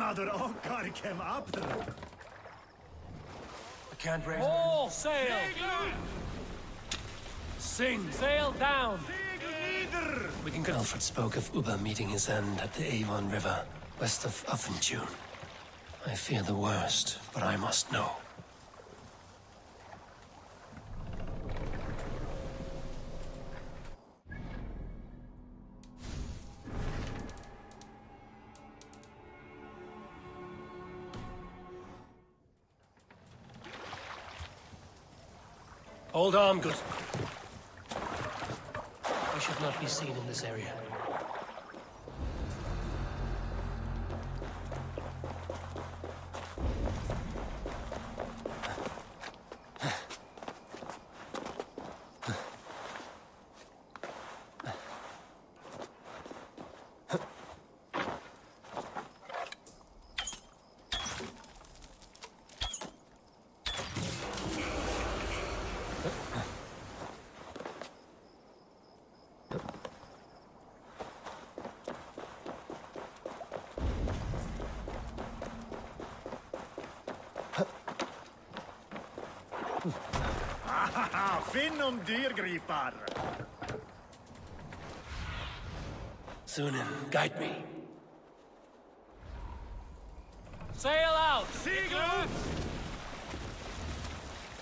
Nader okkar kem abdr. I can't raise. All sail! Sing! Sail down! We can go. Alfred spoke of Uba meeting his end at the Avon River, west of Affenjune. I fear the worst, but I must know. Hold on, good. We should not be seen in this area. Finn dyrgripar. Sunan, guide me. Sail out! Sigurd!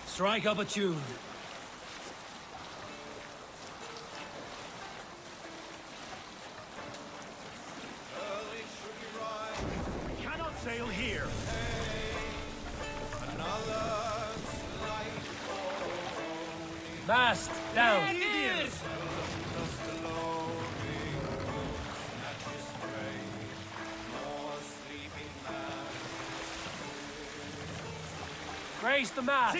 Strike up a tune. We cannot sail here. Mast down. Raise the mast.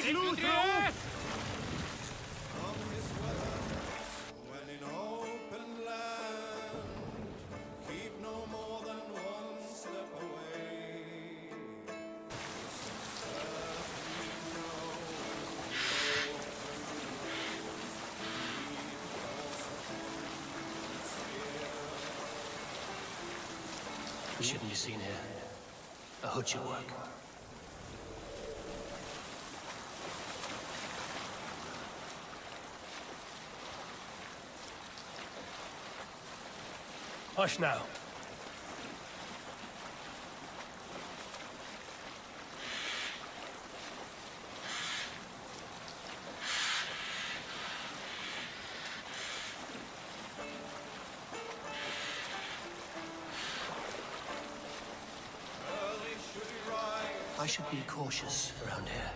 We shouldn't be seen here. A hood should work. Hush now. I should be cautious around here.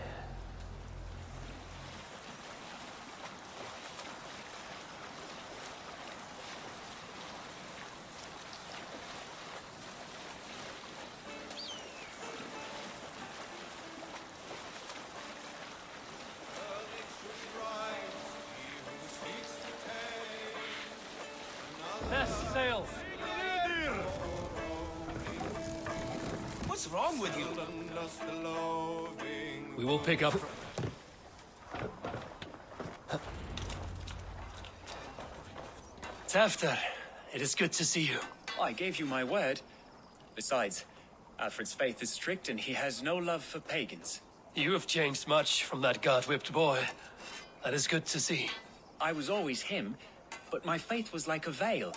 Best sail! What's wrong with you? We will pick up. Tafter, it is good to see you. I gave you my word. Besides, Alfred's faith is strict and he has no love for pagans. You have changed much from that god-whipped boy. That is good to see. I was always him, but my faith was like a veil.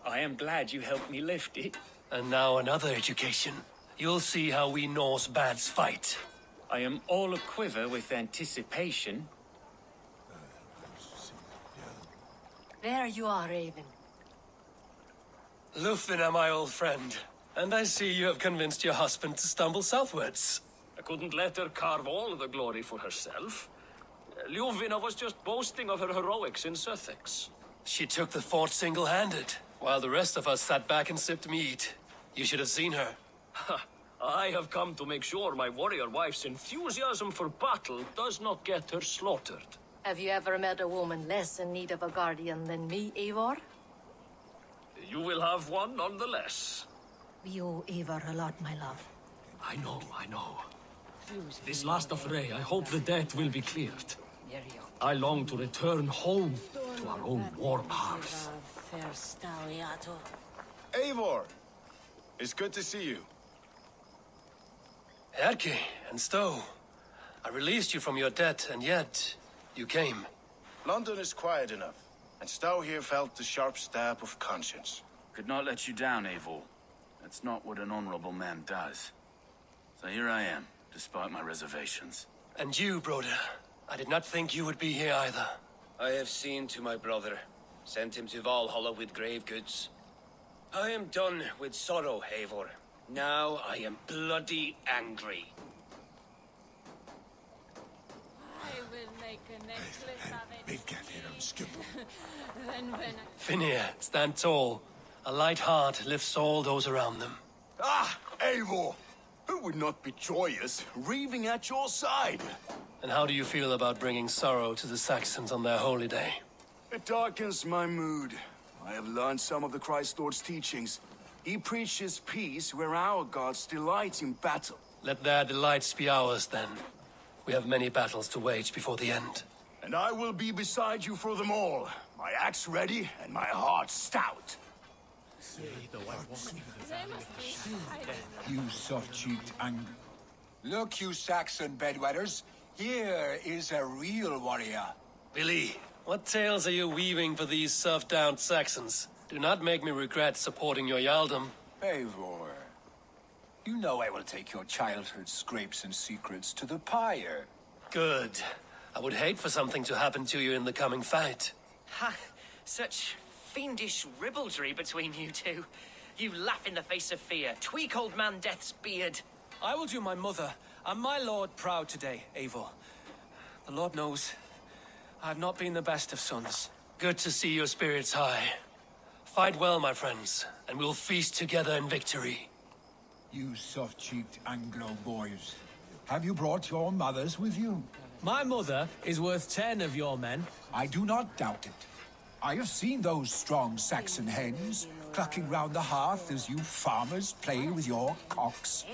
I am glad you helped me lift it. And now another education. You'll see how we Norse bads fight. I am all aquiver with anticipation. There you are, Raven. Lufina, my old friend. And I see you have convinced your husband to stumble southwards. I couldn't let her carve all the glory for herself. Ljuvina was just boasting of her heroics in Sussex. She took the fort single-handed, while the rest of us sat back and sipped mead. You should have seen her. I have come to make sure my warrior wife's enthusiasm for battle does not get her slaughtered. Have you ever met a woman less in need of a guardian than me, Eivor? You will have one nonetheless. We owe Eivor a lot, my love. I know. This last affray, I hope the debt will be cleared. I long to return home to our own warm hearth. Eivor! It's good to see you. Erke and Stowe. I released you from your debt, and yet you came. London is quiet enough, and Stowe here felt the sharp stab of conscience. Could not let you down, Eivor. That's not what an honorable man does. So here I am, despite my reservations. And you, Broder. I did not think you would be here either. I have seen to my brother, sent him to Valhalla with grave goods. I am done with sorrow, Eivor. Now I am bloody angry. I will make a necklace of it. We've got here on Skipper. Then when Finir, stand tall. A light heart lifts all those around them. Ah, Eivor! Who would not be joyous, reaving at your side? And how do you feel about bringing sorrow to the Saxons on their holy day? It darkens my mood. I have learned some of the Christ Lord's teachings. He preaches peace where our gods delight in battle. Let their delights be ours, then. We have many battles to wage before the end. And I will be beside you for them all. My axe ready and my heart stout. they must be hiding. You soft-cheeked ang... Look, you Saxon bedwetters. Here is a real warrior. Billy, what tales are you weaving for these serf-down Saxons? Do not make me regret supporting your Jarldom. Eivor, you know I will take your childhood scrapes and secrets to the pyre. Good. I would hate for something to happen to you in the coming fight. Ha! Such fiendish ribaldry between you two. You laugh in the face of fear. Tweak old man Death's beard. I will do my mother and my lord proud today, Eivor. The Lord knows I have not been the best of sons. Good to see your spirits high. Fight well, my friends, and we'll feast together in victory. You soft-cheeked Anglo boys. Have you brought your mothers with you? My mother is worth 10 of your men. I do not doubt it. I have seen those strong Saxon hens clucking round the hearth as you farmers play with your cocks.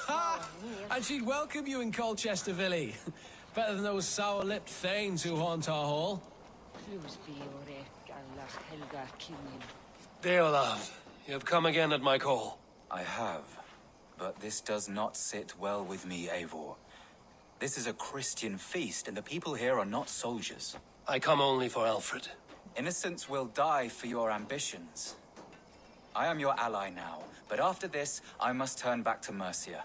Ha! And she'd welcome you in Colchester, Villy. Better than those sour-lipped thanes who haunt our hall. Deolav, you have come again at my call. I have, but this does not sit well with me, Eivor. This is a Christian feast, and the people here are not soldiers. I come only for Alfred. Innocents will die for your ambitions. I am your ally now, but after this, I must turn back to Mercia.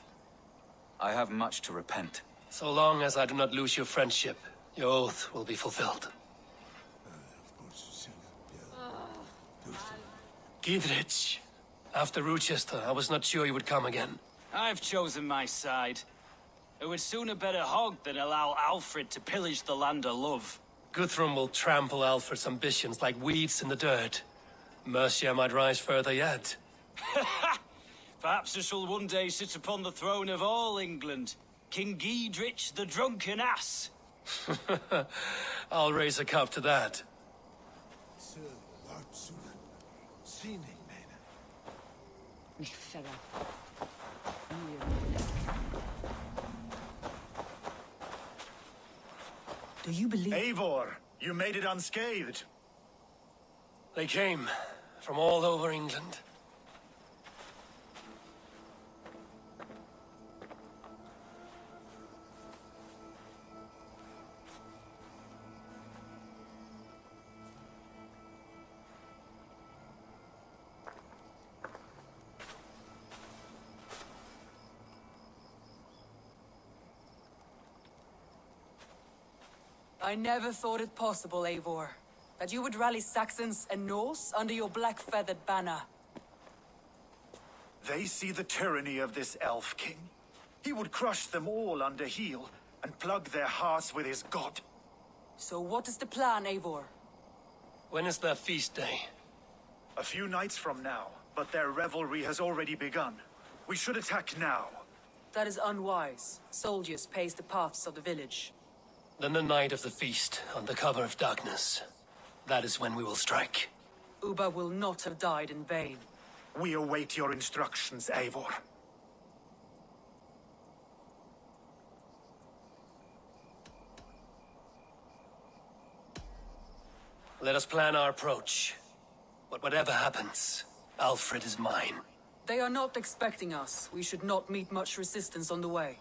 I have much to repent. So long as I do not lose your friendship, your oath will be fulfilled. Gidrich, after Rochester, I was not sure you would come again. I've chosen my side. It would sooner bet a hog than allow Alfred to pillage the land of love. Guthrum will trample Alfred's ambitions like weeds in the dirt. Mercia might rise further yet. Perhaps I shall one day sit upon the throne of all England. King Giedrich the drunken ass. I'll raise a cup to that. Do you believe... Eivor, you made it unscathed. They came from all over England. I never thought it possible, Eivor, that you would rally Saxons and Norse under your black-feathered banner. They see the tyranny of this elf king. He would crush them all under heel and plug their hearts with his god. So what is the plan, Eivor? When is their feast day? A few nights from now, but their revelry has already begun. We should attack now. That is unwise. Soldiers pace the paths of the village. Then the night of the feast, under cover of darkness. That is when we will strike. Uba will not have died in vain. We await your instructions, Eivor. Let us plan our approach. But whatever happens, Alfred is mine. They are not expecting us. We should not meet much resistance on the way.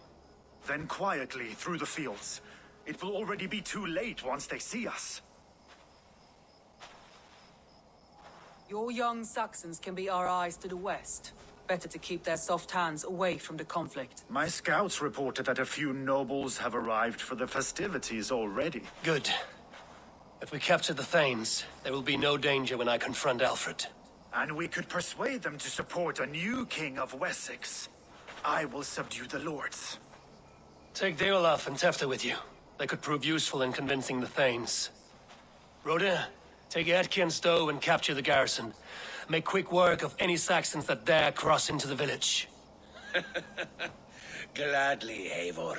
Then quietly through the fields. It will already be too late once they see us. Your young Saxons can be our eyes to the west. Better to keep their soft hands away from the conflict. My scouts reported that a few nobles have arrived for the festivities already. Good. If we capture the Thanes, there will be no danger when I confront Alfred. And we could persuade them to support a new king of Wessex. I will subdue the lords. Take Deolaf and Tefta with you. They could prove useful in convincing the Thanes. Rodin, take Edki and Stowe and capture the garrison. Make quick work of any Saxons that dare cross into the village. Gladly, Eivor.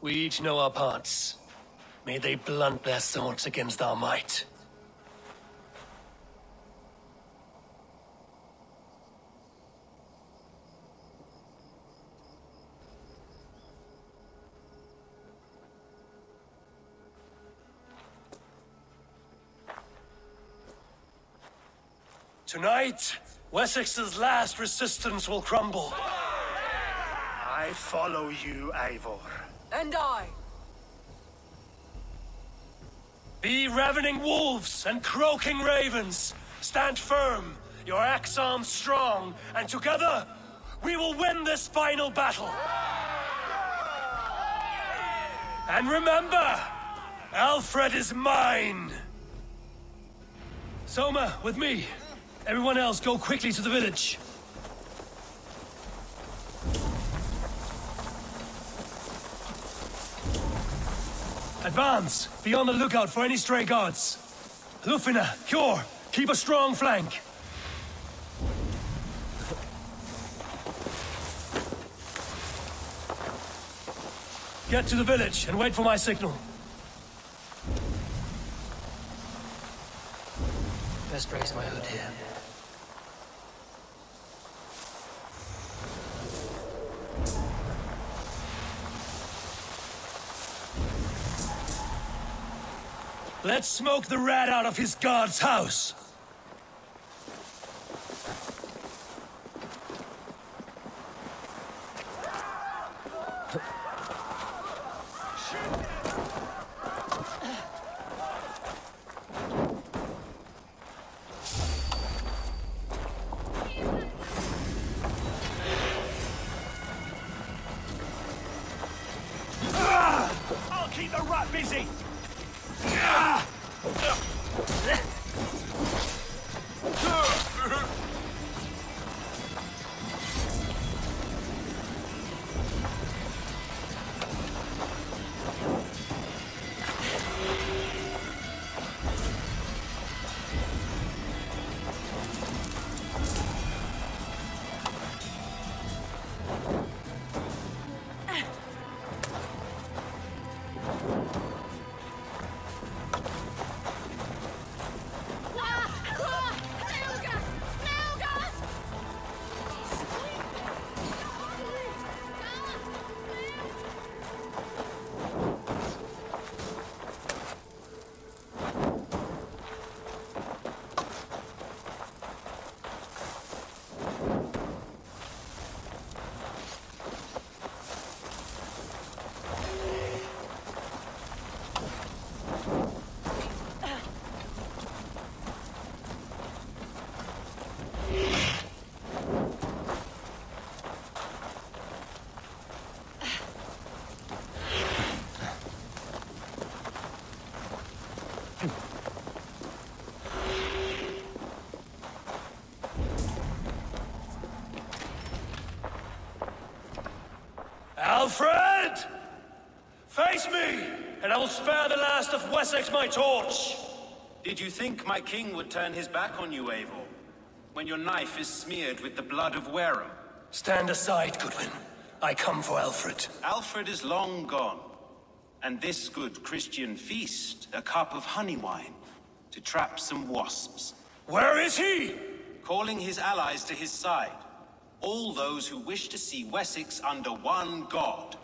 We each know our parts. May they blunt their swords against our might. Tonight, Wessex's last resistance will crumble. I follow you, Eivor. And I. Be ravening wolves and croaking ravens. Stand firm, your axe arms strong, and together, we will win this final battle. And remember, Alfred is mine. Soma, with me. Everyone else, go quickly to the village. Advance! Be on the lookout for any stray guards. Lufina, Hjor, keep a strong flank. Get to the village and wait for my signal. Best raise my hood here. Let's smoke the rat out of his guard's house! I'll keep the rat busy! Alfred! Face me, and I will spare the last of Wessex my torch! Did you think my king would turn his back on you, Eivor? When your knife is smeared with the blood of Wareham? Stand aside, Goodwin. I come for Alfred. Alfred is long gone. And this good Christian feast, a cup of honey wine, to trap some wasps. Where is he? Calling his allies to his side. All those who wish to see Wessex under one god.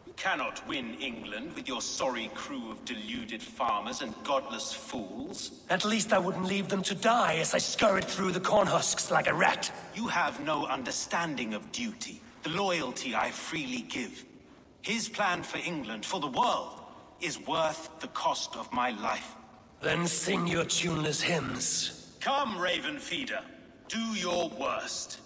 You cannot win England with your sorry crew of deluded farmers and godless fools. At least I wouldn't leave them to die as I scurried through the corn husks like a rat. You have no understanding of duty. the loyalty I freely give. His plan for England, for the world, is worth the cost of my life. Then sing your tuneless hymns. Come, Raven Feeder. Do your worst.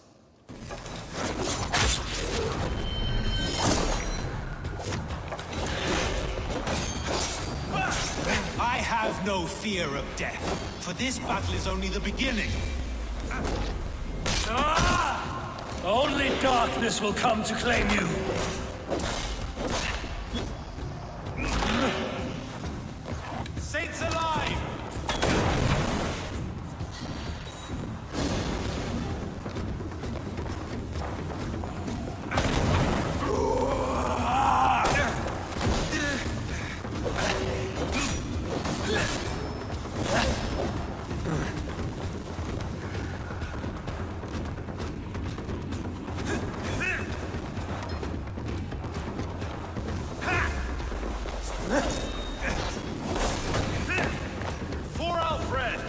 I have no fear of death, for this battle is only the beginning. Only darkness will come to claim you. Saints alive! For Alfred!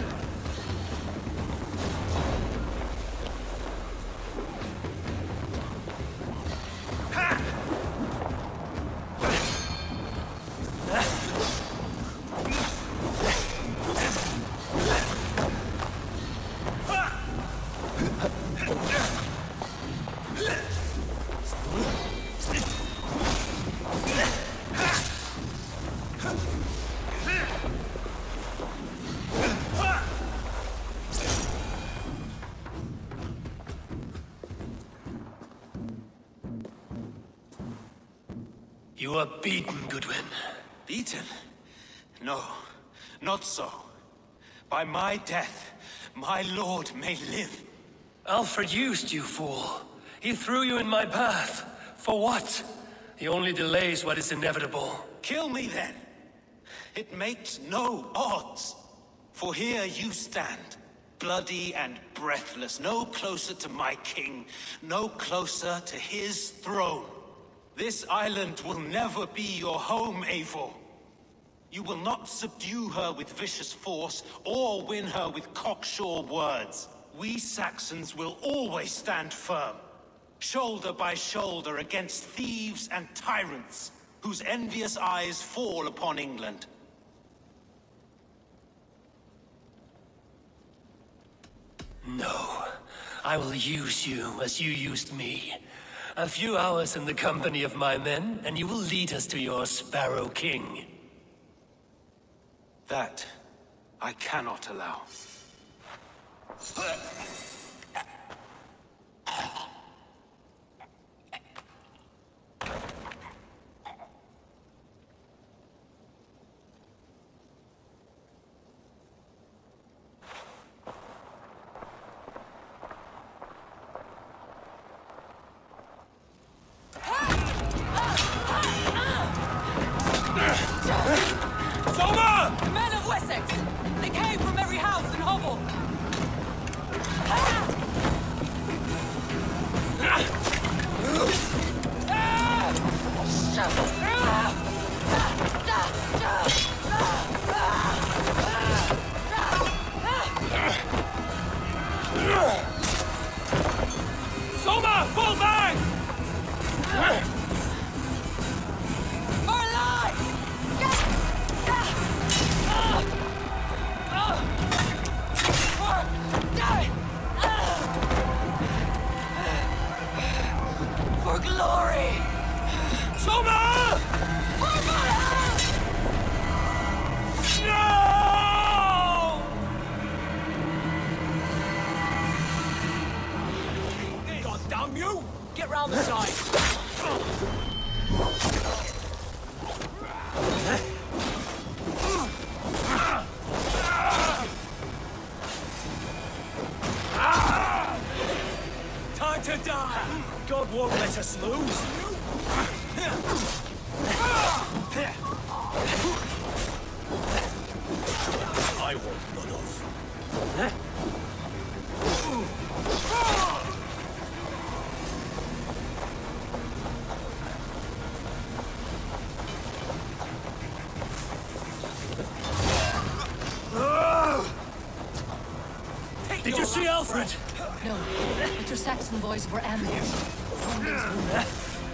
You are beaten, Goodwin. Beaten? No, not so. By my death, my lord may live. Alfred used you, fool. He threw you in my path. For what? He only delays what is inevitable. Kill me then. It makes no odds. For here you stand, bloody and breathless, no closer to my king, no closer to his throne. This island will never be your home, Eivor. You will not subdue her with vicious force, or win her with cocksure words. We Saxons will always stand firm, shoulder by shoulder against thieves and tyrants, whose envious eyes fall upon England. No. I will use you as you used me. A few hours in the company of my men, and you will lead us to your Sparrow King. That I cannot allow. The men of Wessex! They came from every house and hovel! Soma! Fall back! We're alive! For glory! Soma! For Valhalla! No! God damn you! Get round the side! Time to die! God won't let us lose. I want none of. Did you see Alfred? No, but your Saxon boys were ambushed.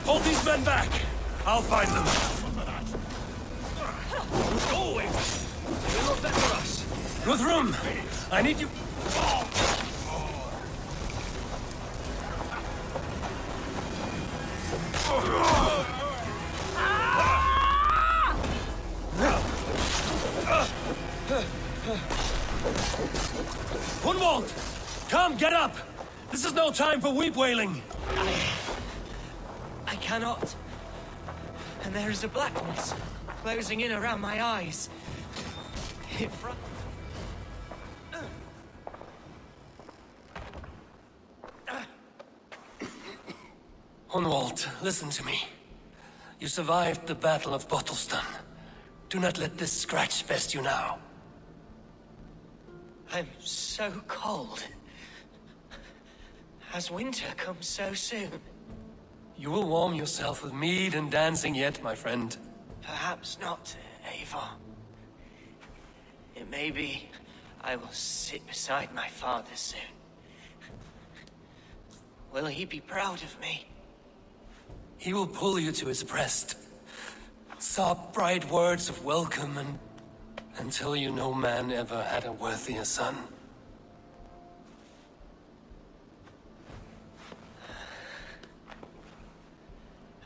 Hold these men back! I'll find them! Go away! They're not there for us! Guthrum! I need you... Gunwald! Come, get up! This is no time for weep wailing! I cannot. And there is a blackness closing in around my eyes. Gunwald, listen to me. You survived the Battle of Bottleston. Do not let this scratch best you now. I'm so cold. Has winter come so soon? You will warm yourself with mead and dancing yet, my friend. Perhaps not, Eivor. It may be I will sit beside my father soon. Will he be proud of me? He will pull you to his breast. Sob bright words of welcome and... until you no man ever had a worthier son.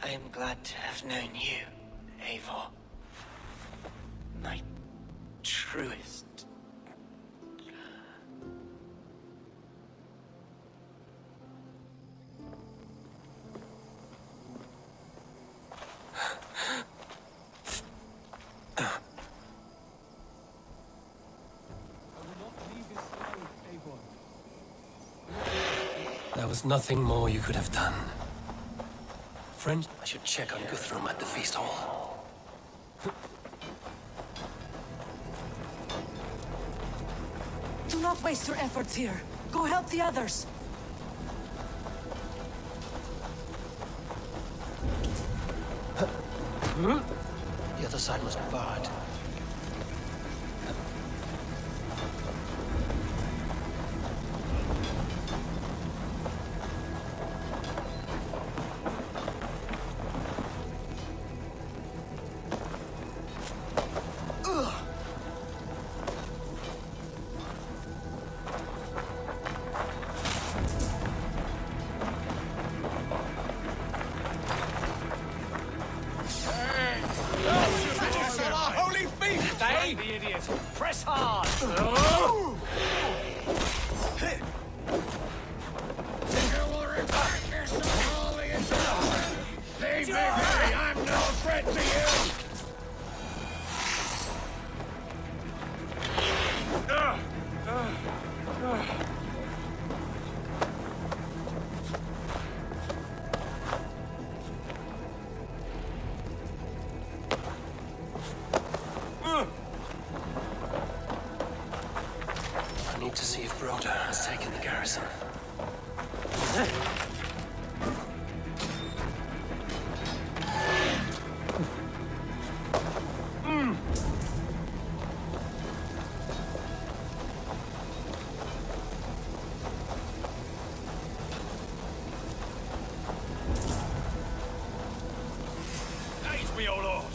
I am glad to have known you, Eivor. My truest. There was nothing more you could have done. Friend, I should check on Guthrum at the feast hall. Do not waste your efforts here. Go help the others. The other side must be barred. The idiots! Press hard! Leave me be! I'm no threat to you! I need to see if Broder has taken the garrison. Aid me, O Lord!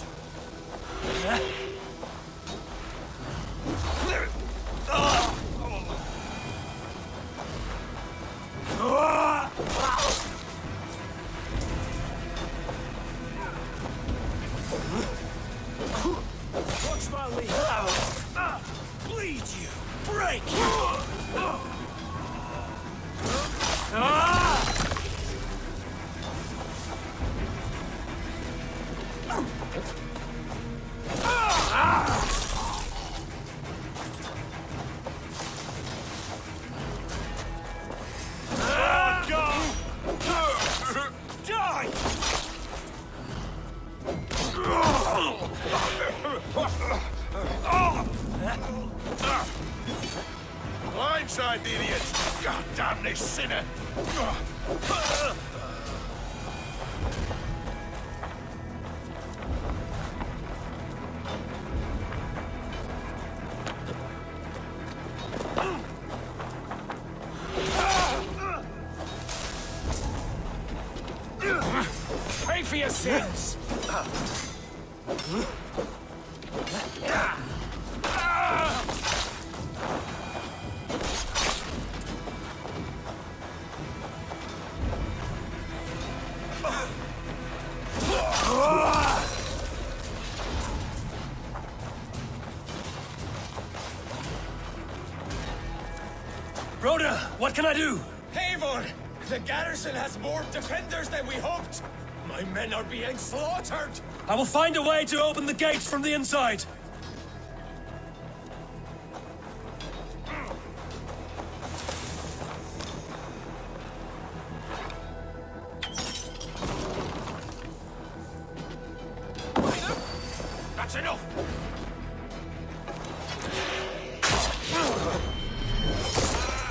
Watch my lead! Bleed you! Break! Die! Blindside the idiot! God damn this sinner! for your sins! Rhoda, what can I do? Eivor! The garrison has more defenders than we hoped! My men are being slaughtered! I will find a way to open the gates from the inside. That's enough!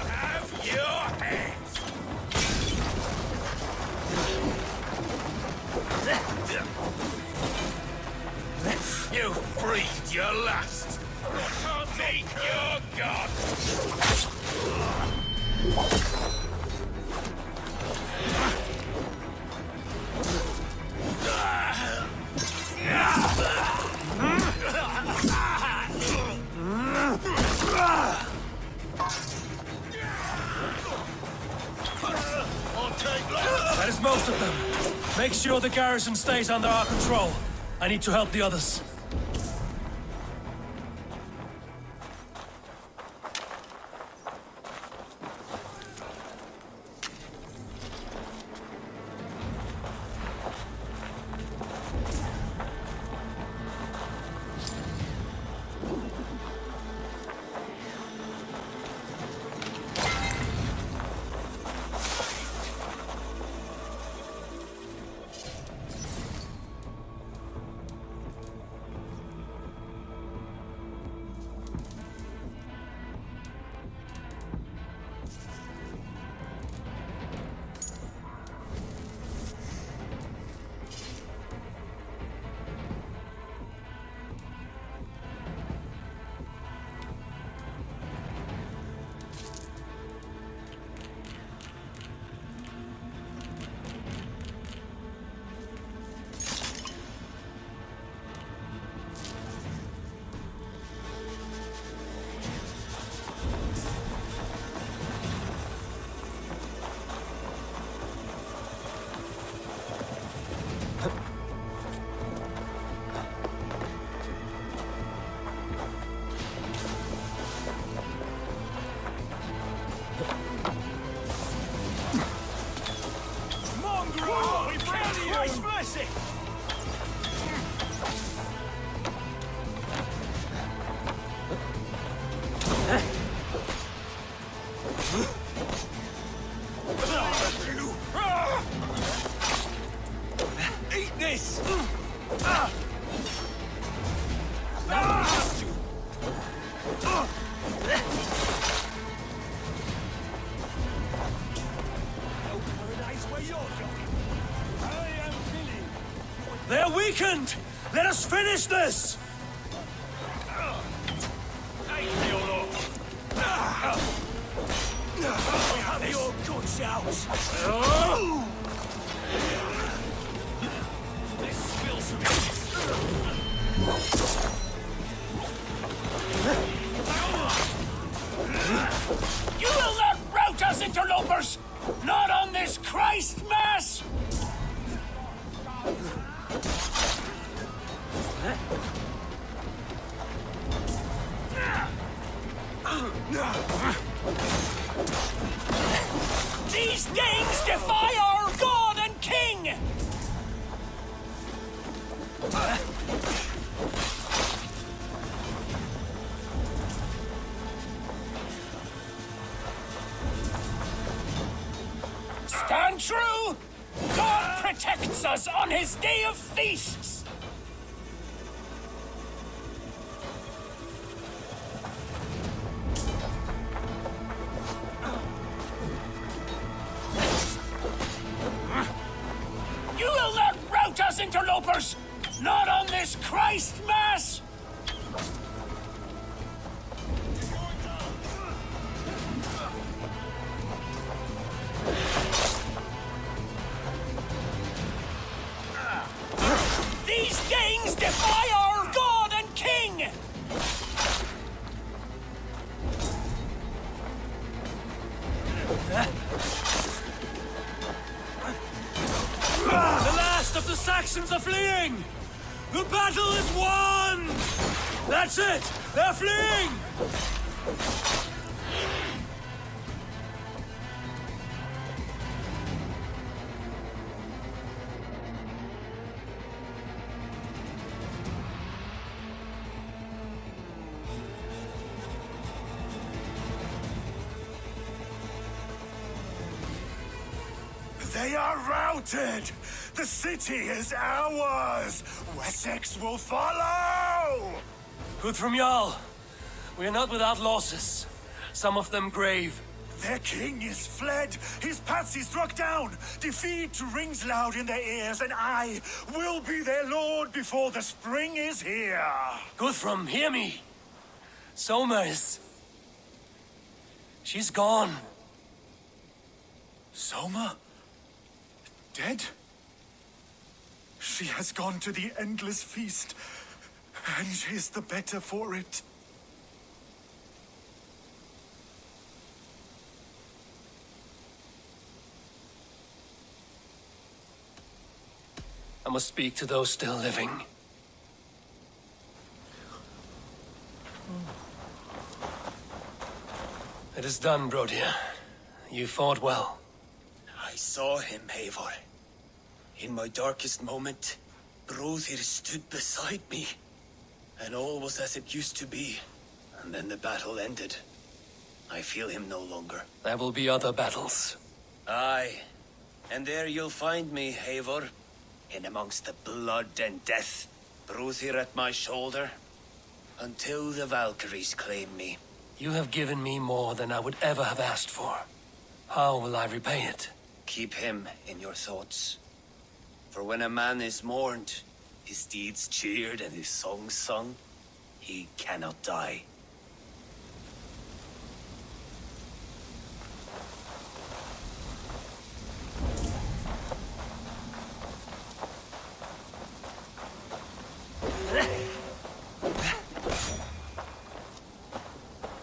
Have your hands! You breathed your last! Make your god! That is most of them. Make sure the garrison stays under our control. I need to help the others. Eat this! They're weakened! Let us finish this! Have your guts out! This spills some. You will not rout us, interlopers! Not on this Christ Mass! These Danes defy our God and King! Stand true! God protects us on his day of feasts! You will not rout us, interlopers! Not on this Christ Mass! The last of the Saxons are fleeing! The battle is won! That's it! They're fleeing! They are routed! The city is ours! Wessex will follow! Guthrum Jarl, we are not without losses. Some of them grave. Their king is fled! His patsy struck down! Defeat rings loud in their ears, and I will be their lord before the spring is here! Guthrum, hear me! Soma is... she's gone. Soma? Dead? She has gone to the endless feast, and is the better for it. I must speak to those still living. It is done, Brodir. You fought well. I saw him, Eivor. In my darkest moment, Brodir stood beside me. And all was as it used to be. And then the battle ended. I feel him no longer. There will be other battles. Aye. And there you'll find me, Eivor. In amongst the blood and death. Brodir at my shoulder. Until the Valkyries claim me. You have given me more than I would ever have asked for. How will I repay it? Keep him in your thoughts. For when a man is mourned, his deeds cheered and his songs sung, he cannot die.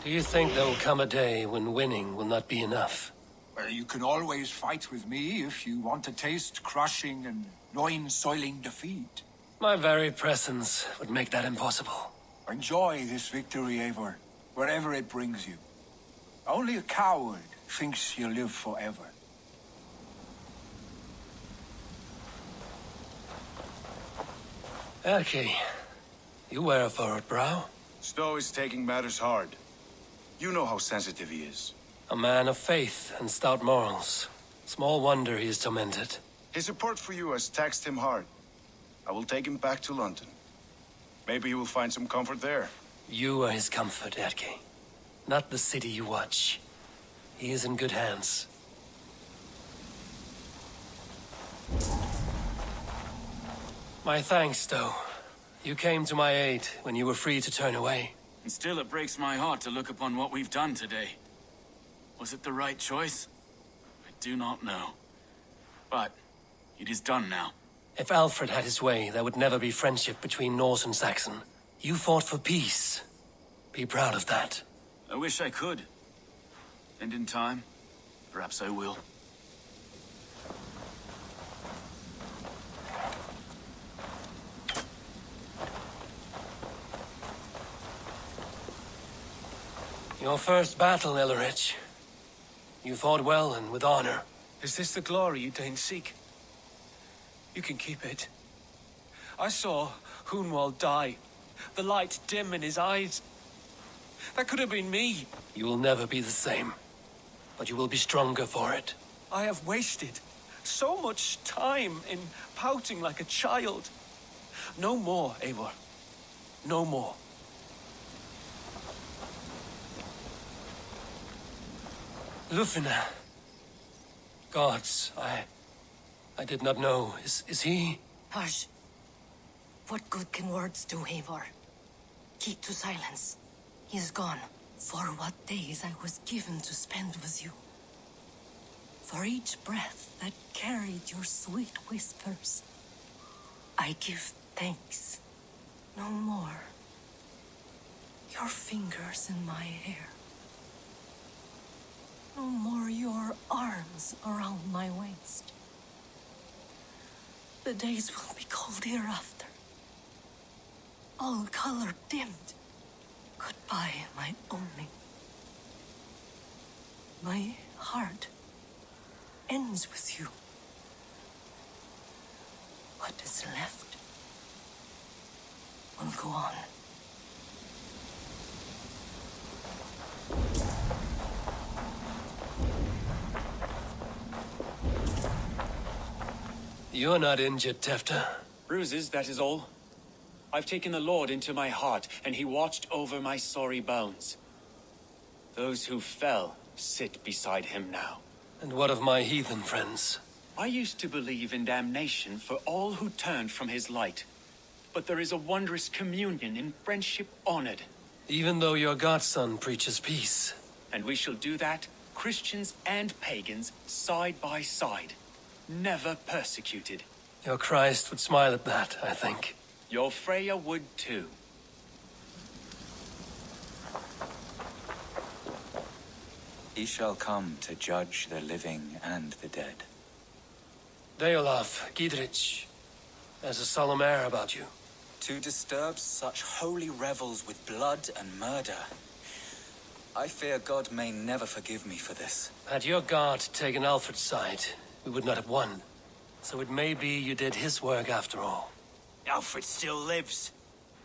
Do you think there will come a day when winning will not be enough? Well, you can always fight with me if you want to taste crushing and loin-soiling defeat. My very presence would make that impossible. Enjoy this victory, Eivor, wherever it brings you. Only a coward thinks he'll live forever. Erki, you wear a furrowed brow. Stowe is taking matters hard. You know how sensitive he is. A man of faith and stout morals. Small wonder he is tormented. His support for you has taxed him hard. I will take him back to London. Maybe he will find some comfort there. You are his comfort, Erki. Not the city you watch. He is in good hands. My thanks, Stowe. You came to my aid when you were free to turn away. And still it breaks my heart to look upon what we've done today. Was it the right choice? I do not know. But it is done now. If Alfred had his way, there would never be friendship between Norse and Saxon. You fought for peace. Be proud of that. I wish I could. And in time, perhaps I will. Your first battle, Elrich. You fought well and with honor. Is this the glory you deign seek? You can keep it. I saw Hunwald die. The light dim in his eyes. That could have been me. You will never be the same. But you will be stronger for it. I have wasted so much time in pouting like a child. No more, Eivor. No more. Lufina. Gods, I did not know. Is he? Hush. What good can words do, Eivor? Keep to silence. He is gone. For what days I was given to spend with you. For each breath that carried your sweet whispers. I give thanks. No more. Your fingers in my hair. No more your chains around my waist. The days will be cold hereafter. All color dimmed. Goodbye, my only. My heart ends with you. What is left will go on. You're not injured, Tefta. Bruises, that is all. I've taken the Lord into my heart, and he watched over my sorry bones. Those who fell sit beside him now. And what of my heathen friends? I used to believe in damnation for all who turned from his light. But there is a wondrous communion in friendship honored. Even though your godson preaches peace. And we shall do that, Christians and pagans, side by side. Never persecuted. Your Christ would smile at that, I think. Your Freya would too. He shall come to judge the living and the dead. Deolaf, Gidrich, there's a solemn air about you. To disturb such holy revels with blood and murder. I fear God may never forgive me for this. Had your God taken Alfred's side, we would not have won. So it may be you did his work after all. Alfred still lives.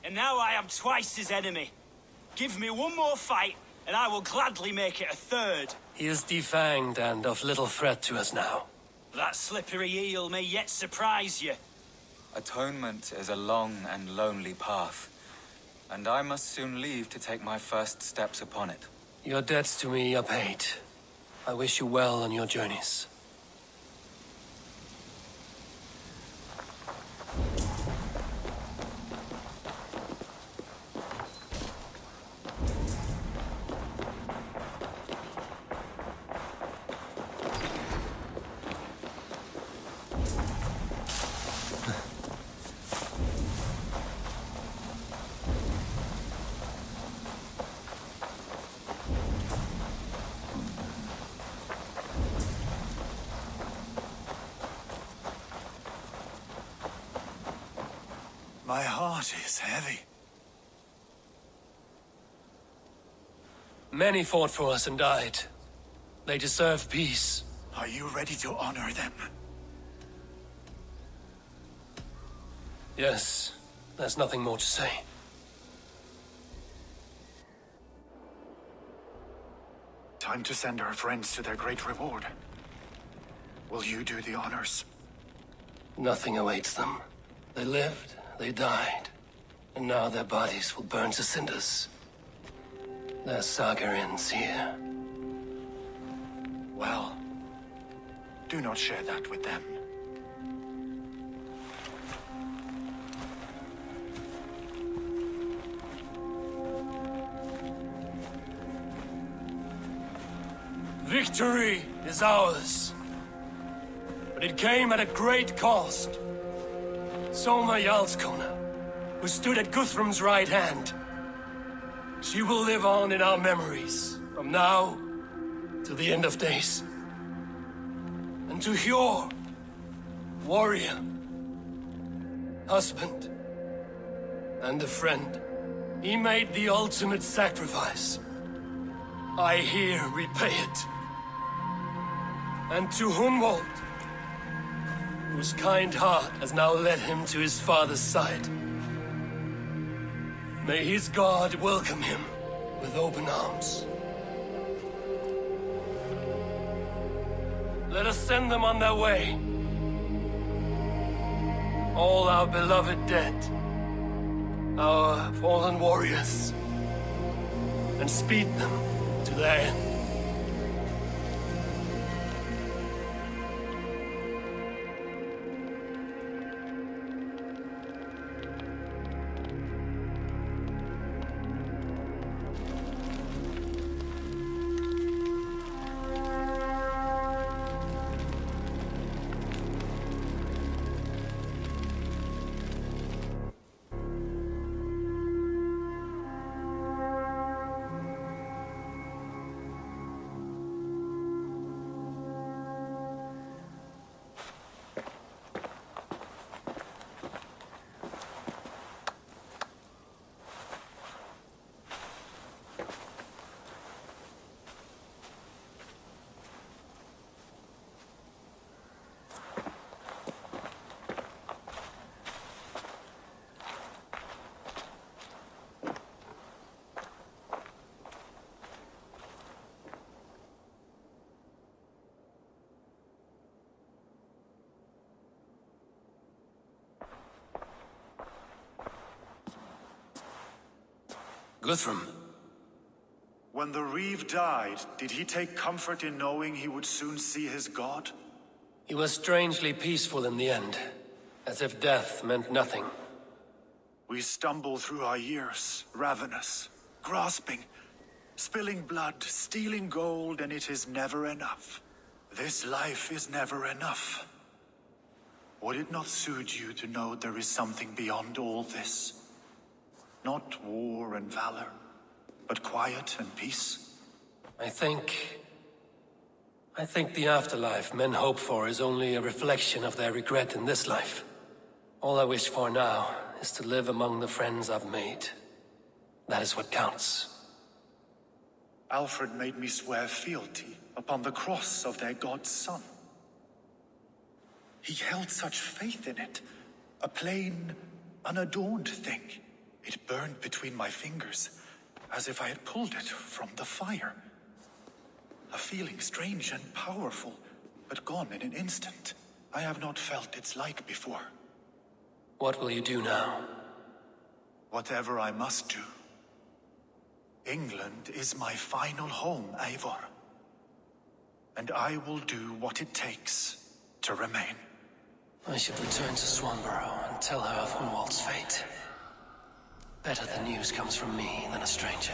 And now I am twice his enemy. Give me one more fight, and I will gladly make it a third. He is defanged and of little threat to us now. That slippery eel may yet surprise you. Atonement is a long and lonely path, and I must soon leave to take my first steps upon it. Your debts to me are paid. I wish you well on your journeys. My heart is heavy. Many fought for us and died. They deserve peace. Are you ready to honor them? Yes, there's nothing more to say. Time to send our friends to their great reward. Will you do the honors? Nothing awaits them. They lived, they died, and now their bodies will burn to cinders. Their saga ends here. Well, do not share that with them. Victory is ours. But it came at a great cost. Soma Jarlskona, who stood at Guthrum's right hand. She will live on in our memories, from now to the end of days. And to Hjor, warrior, husband, and a friend, he made the ultimate sacrifice. I here repay it. And to Hunwald, whose kind heart has now led him to his father's side. May his God welcome him with open arms. Let us send them on their way. All our beloved dead, our fallen warriors, and speed them to their end. Guthrum. When the Reeve died, did he take comfort in knowing he would soon see his god? He was strangely peaceful in the end, as if death meant nothing. We stumble through our years, ravenous, grasping, spilling blood, stealing gold, and it is never enough. This life is never enough. Would it not soothe you to know there is something beyond all this? Not war and valor, but quiet and peace? I think the afterlife men hope for is only a reflection of their regret in this life. All I wish for now is to live among the friends I've made. That is what counts. Alfred made me swear fealty upon the cross of their god's son. He held such faith in it, a plain, unadorned thing. It burned between my fingers, as if I had pulled it from the fire. A feeling strange and powerful, but gone in an instant. I have not felt its like before. What will you do now? Whatever I must do. England is my final home, Eivor. And I will do what it takes to remain. I should return to Swanborough and tell her of Hunwald's fate. Better the news comes from me than a stranger.